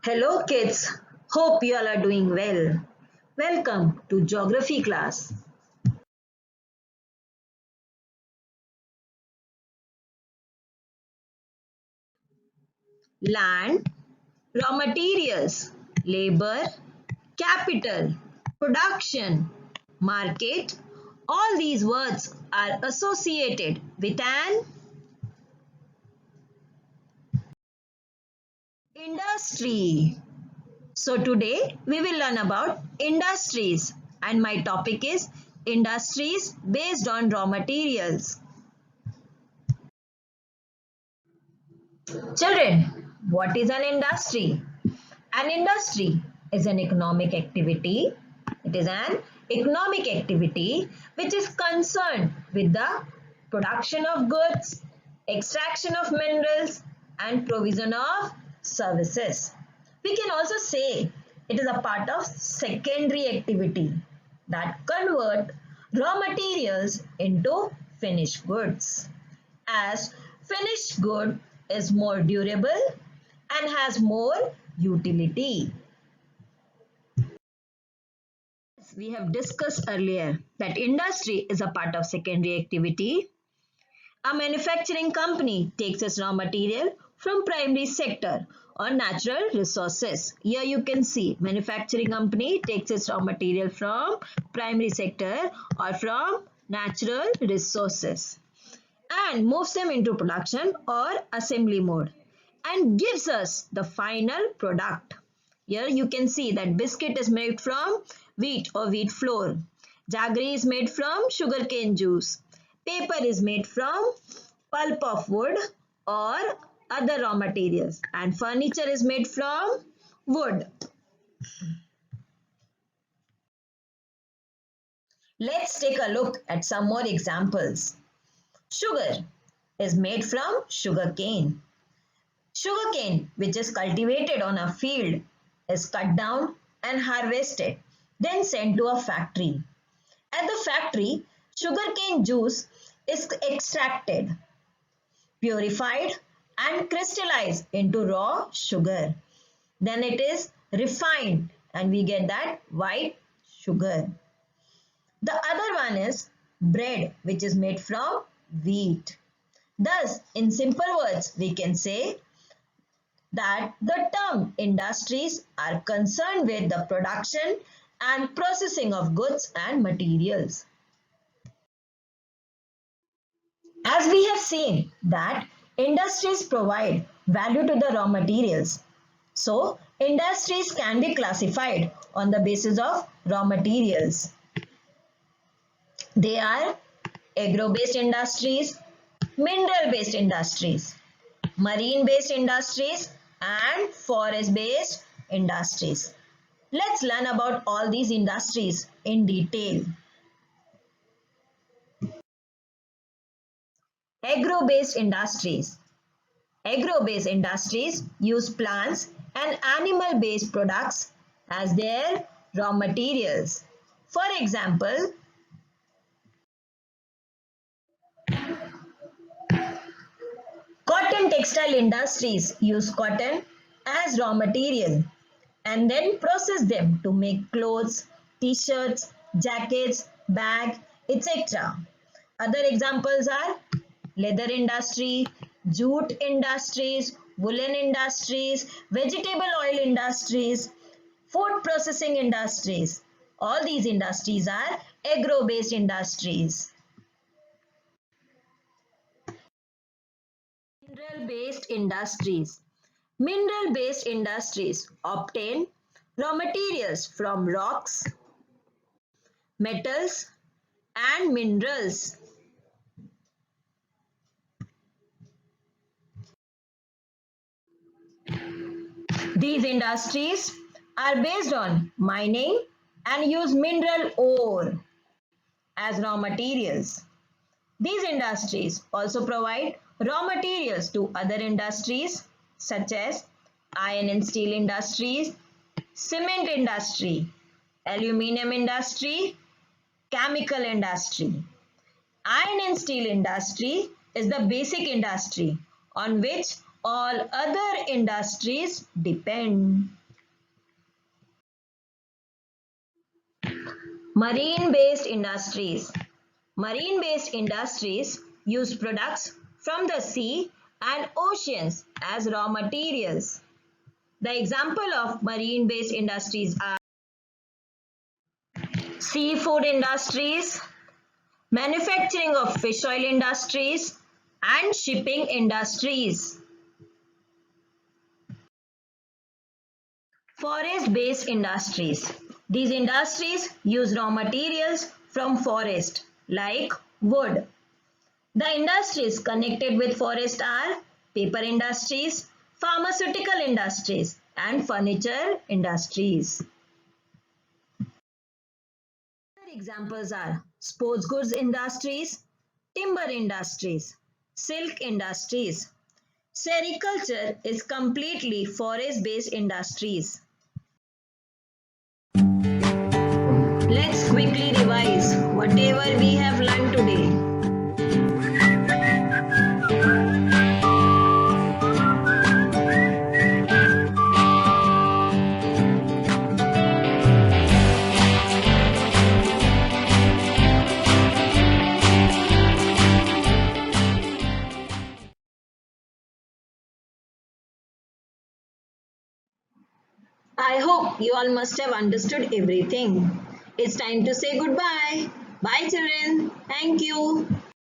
Hello kids, hope you all are doing well. Welcome to geography class. Land, raw materials, labor, capital, production, market, all these words are associated with an industry. So today we will learn about industries and my topic is industries based on raw materials. Children, what is an industry? An industry is an economic activity. It is an economic activity which is concerned with the production of goods, extraction of minerals, and provision of services. We can also say it is a part of secondary activity that convert raw materials into finished goods. As finished good is more durable and has more utility. We have discussed earlier that industry is a part of secondary activity. A manufacturing company takes its raw material from primary sector or natural resources. Here you can see manufacturing company takes its raw material from primary sector or from natural resources and moves them into production or assembly mode and gives us the final product. Here you can see that biscuit is made from wheat or wheat flour. Jaggery is made from sugarcane juice. Paper is made from pulp of wood or other raw materials. And furniture is made from wood. Let's take a look at some more examples. Sugar is made from sugarcane. Sugarcane, which is cultivated on a field, is cut down and harvested, then sent to a factory. At the factory, sugarcane juice is extracted, purified, and crystallized into raw sugar. Then it is refined and we get that white sugar. The other one is bread, which is made from wheat. Thus, in simple words, we can say that the term industries are concerned with the production and processing of goods and materials. As we have seen that industries provide value to the raw materials. So, industries can be classified on the basis of raw materials. They are agro-based industries, mineral-based industries, marine-based industries, and forest-based industries. Let's learn about all these industries in detail. Agro-based industries. Agro-based industries use plants and animal-based products as their raw materials. For example, cotton textile industries use cotton as raw material and then process them to make clothes, t-shirts, jackets, bag, etc. Other examples are leather industry, jute industries, woolen industries, vegetable oil industries, food processing industries. All these industries are agro-based industries. Mineral-based industries. Mineral-based industries obtain raw materials from rocks, metals, and minerals. These industries are based on mining and use mineral ore as raw materials. These industries also provide raw materials to other industries such as iron and steel industries, cement industry, aluminum industry, chemical industry. Iron and steel industry is the basic industry on which all other industries depend. Marine-based industries. Marine-based industries use products from the sea and oceans as raw materials. The example of marine-based industries are seafood industries, manufacturing of fish oil industries, and shipping industries. Forest-based industries. These industries use raw materials from forest like wood. The industries connected with forest are paper industries, pharmaceutical industries, and furniture industries. Other examples are sports goods industries, timber industries, silk industries. Sericulture is completely forest-based industries. Let's quickly revise whatever we have learned today. I hope you all must have understood everything. It's time to say goodbye. Bye, children. Thank you.